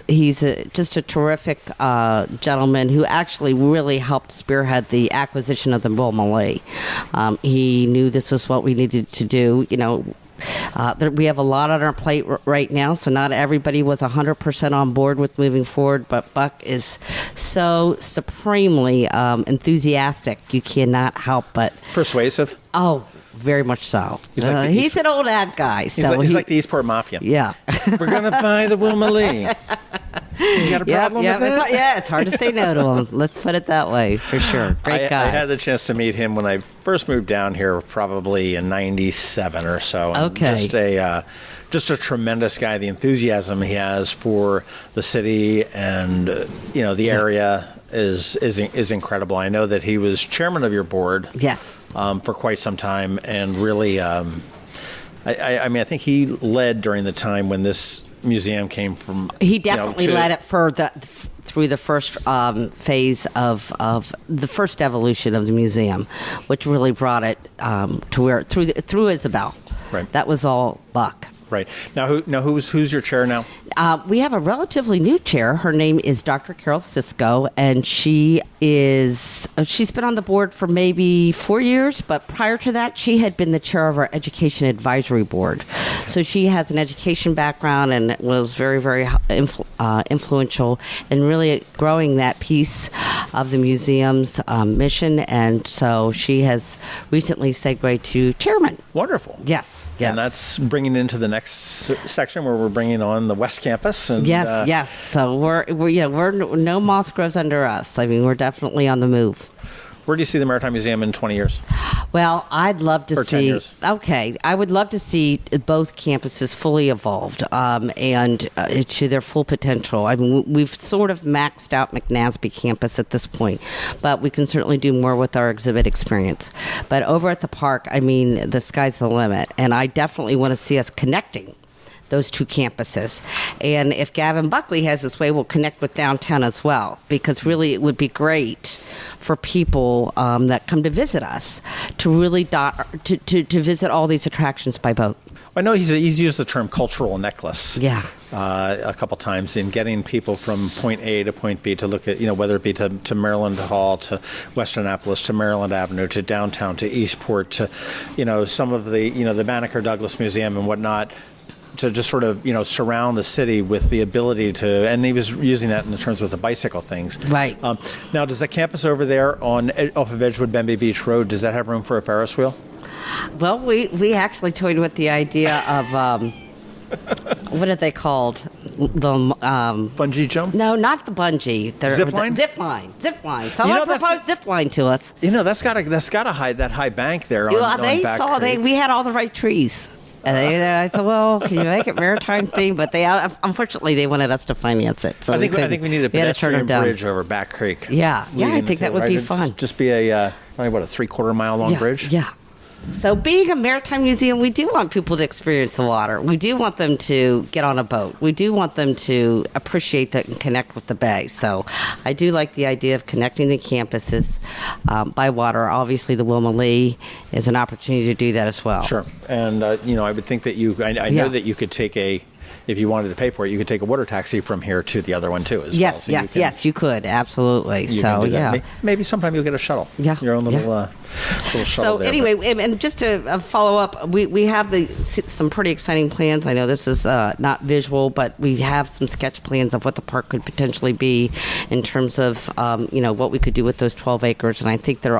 [SPEAKER 5] just a terrific gentleman who actually really helped spearhead the acquisition of the Wilma Lee. He knew this was what we needed to do, we have a lot on our plate right now, so not everybody was 100% on board with moving forward, but Buck is so supremely enthusiastic. You cannot help but...
[SPEAKER 3] Persuasive?
[SPEAKER 5] Oh, very much so. He's an old ad guy.
[SPEAKER 3] He's like the Eastport Mafia.
[SPEAKER 5] Yeah.
[SPEAKER 3] We're going to buy the Wilma Lee. You got a problem with that?
[SPEAKER 5] It's hard to say no to him. Let's put it that way, for sure. Great guy.
[SPEAKER 3] I had the chance to meet him when I first moved down here, probably in '97 or so. And
[SPEAKER 5] okay.
[SPEAKER 3] Just a tremendous guy. The enthusiasm he has for the city and the area is incredible. I know that he was chairman of your board.
[SPEAKER 5] Yes.
[SPEAKER 3] For quite some time, and really, I think he led during the time when this museum came from.
[SPEAKER 5] He definitely led it through the first phase of the first evolution of the museum, which really brought it to where through Isabel.
[SPEAKER 3] Right.
[SPEAKER 5] That was all Buck.
[SPEAKER 3] Right. Now, who's your chair now?
[SPEAKER 5] We have a relatively new chair. Her name is Dr. Carol Sisko, and she's been on the board for maybe 4 years, but prior to that, she had been the chair of our Education Advisory Board. So she has an education background and was very, very influential in really growing that piece of the museum's mission, and so she has recently segued to chairman.
[SPEAKER 3] Wonderful.
[SPEAKER 5] Yes.
[SPEAKER 3] And that's bringing into the next section where we're bringing on the West Campus. And,
[SPEAKER 5] yes. So we're no moss grows under us. I mean, we're definitely on the move.
[SPEAKER 3] Where do you see the Maritime Museum in 20 years?
[SPEAKER 5] Well, I'd love to
[SPEAKER 3] For 10
[SPEAKER 5] see.
[SPEAKER 3] years.
[SPEAKER 5] Okay, I would love to see both campuses fully evolved and to their full potential. I mean, we've sort of maxed out McNasby campus at this point, but we can certainly do more with our exhibit experience. But over at the park, I mean, the sky's the limit, and I definitely want to see us connecting those two campuses. And if Gavin Buckley has his way, we'll connect with downtown as well, because really it would be great for people that come to visit us to really to visit all these attractions by boat.
[SPEAKER 3] I know he's used the term cultural necklace.
[SPEAKER 5] Yeah.
[SPEAKER 3] A couple times in getting people from point A to point B to look at, whether it be to Maryland Hall, to Western Annapolis, to Maryland Avenue, to downtown, to Eastport, to, some of the, the Banneker Douglas Museum and whatnot, to just sort of, surround the city with the ability to, and he was using that in terms with the bicycle things.
[SPEAKER 5] Right.
[SPEAKER 3] Now, does the campus over there off of Edgewood Benby Beach Road, does that have room for a Ferris wheel?
[SPEAKER 5] Well, we actually toyed with the idea of, what are they called? The
[SPEAKER 3] bungee jump?
[SPEAKER 5] No, not the bungee.
[SPEAKER 3] Zip line?
[SPEAKER 5] Zip line. Someone proposed zip line to us.
[SPEAKER 3] That's got to hide that high bank there.
[SPEAKER 5] They saw we had all the right trees. And I said, "Well, can you make it maritime theme?" But they unfortunately they wanted us to finance it. So
[SPEAKER 3] I think we need a pedestrian bridge over Back Creek.
[SPEAKER 5] Yeah, I think that would be fun.
[SPEAKER 3] Just be a 3/4 mile long bridge.
[SPEAKER 5] Yeah. So being a maritime museum, we do want people to experience the water. We do want them to get on a boat. We do want them to appreciate that and connect with the bay. So I do like the idea of connecting the campuses by water. Obviously, the Wilma Lee is an opportunity to do that as well.
[SPEAKER 3] Sure. And, I would think that I know that you could take if you wanted to pay for it, you could take a water taxi from here to the other one too as well. So
[SPEAKER 5] yes, you could. Absolutely. So, yeah.
[SPEAKER 3] Maybe sometime you'll get a shuttle.
[SPEAKER 5] Yeah.
[SPEAKER 3] Your own little shuttle
[SPEAKER 5] So
[SPEAKER 3] there,
[SPEAKER 5] anyway, and just to follow up, we have some pretty exciting plans. I know this is not visual, but we have some sketch plans of what the park could potentially be in terms of, what we could do with those 12 acres. And I think they're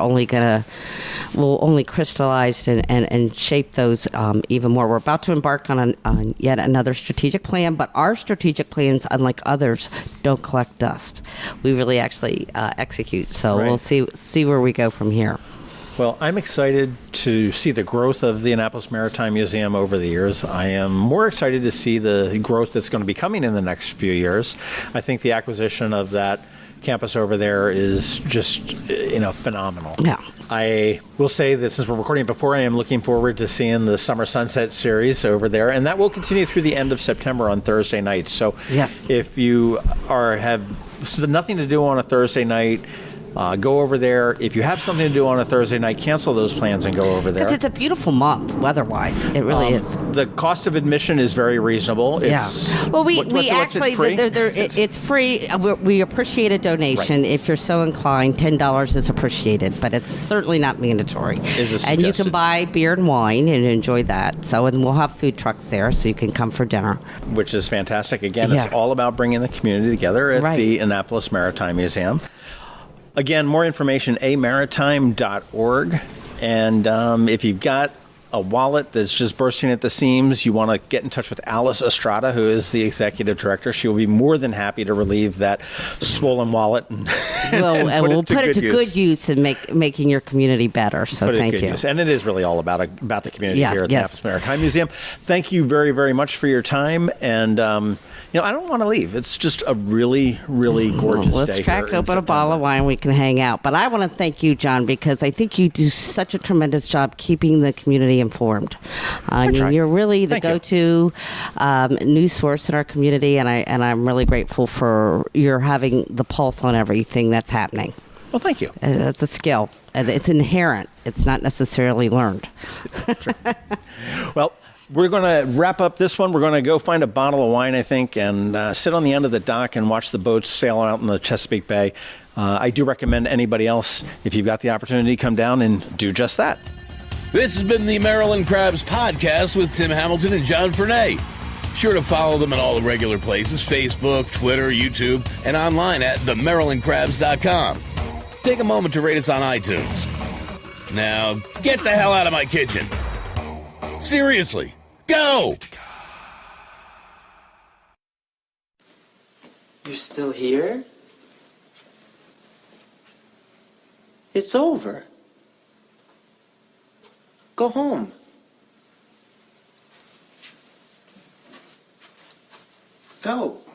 [SPEAKER 5] will only crystallize and shape those even more. We're about to embark on yet another strategic plan, but our strategic plans, unlike others, don't collect dust. We really actually execute. So We'll see where we go from here.
[SPEAKER 3] Well, I'm excited to see the growth of the Annapolis Maritime Museum over the years. I am more excited to see the growth that's going to be coming in the next few years. I think the acquisition of that campus over there is just, phenomenal.
[SPEAKER 5] Yeah.
[SPEAKER 3] I will say that since we're recording before, I am looking forward to seeing the Summer Sunset series over there, and that will continue through the end of September on Thursday nights. So if you have nothing to do on a Thursday night, go over there. If you have something to do on a Thursday night, cancel those plans and go over there.
[SPEAKER 5] Because it's a beautiful month, weather-wise. It really is.
[SPEAKER 3] The cost of admission is very reasonable.
[SPEAKER 5] Well, it's free. We appreciate a donation. Right. If you're so inclined, $10 is appreciated, but it's certainly not mandatory. And you can buy beer and wine and enjoy that. So, and we'll have food trucks there, so you can come for dinner. Which
[SPEAKER 3] is fantastic. Again, it's all about bringing the community together at the Annapolis Maritime Museum. Again, more information, amaritime.org. And if you've got a wallet that's just bursting at the seams, you want to get in touch with Alice Estrada, who is the executive director. She will be more than happy to relieve that swollen wallet and
[SPEAKER 5] we'll put it to good use in making your community better. So thank you.
[SPEAKER 3] And it is really all about the community here at the Annapolis Maritime Museum. Thank you very, very much for your time. And I don't want to leave. It's just a really, really gorgeous day.
[SPEAKER 5] Let's crack open a bottle of wine. We can hang out. But I want to thank you, John, because I think you do such a tremendous job keeping the community informed. You're really the go-to news source in our community, and I'm really grateful for your having the pulse on everything that's happening.
[SPEAKER 3] Well, thank you.
[SPEAKER 5] It's a skill. It's inherent. It's not necessarily learned.
[SPEAKER 3] Well, we're going to wrap up this one. We're going to go find a bottle of wine, I think, and sit on the end of the dock and watch the boats sail out in the Chesapeake Bay. I do recommend anybody else, if you've got the opportunity, come down and do just that.
[SPEAKER 2] This has been the Maryland Crabs Podcast with Tim Hamilton and John Fernay. Sure to follow them at all the regular places, Facebook, Twitter, YouTube, and online at themarylandcrabs.com. Take a moment to rate us on iTunes. Now, get the hell out of my kitchen. Seriously, go!
[SPEAKER 6] You're still here? It's over. Go home. Go.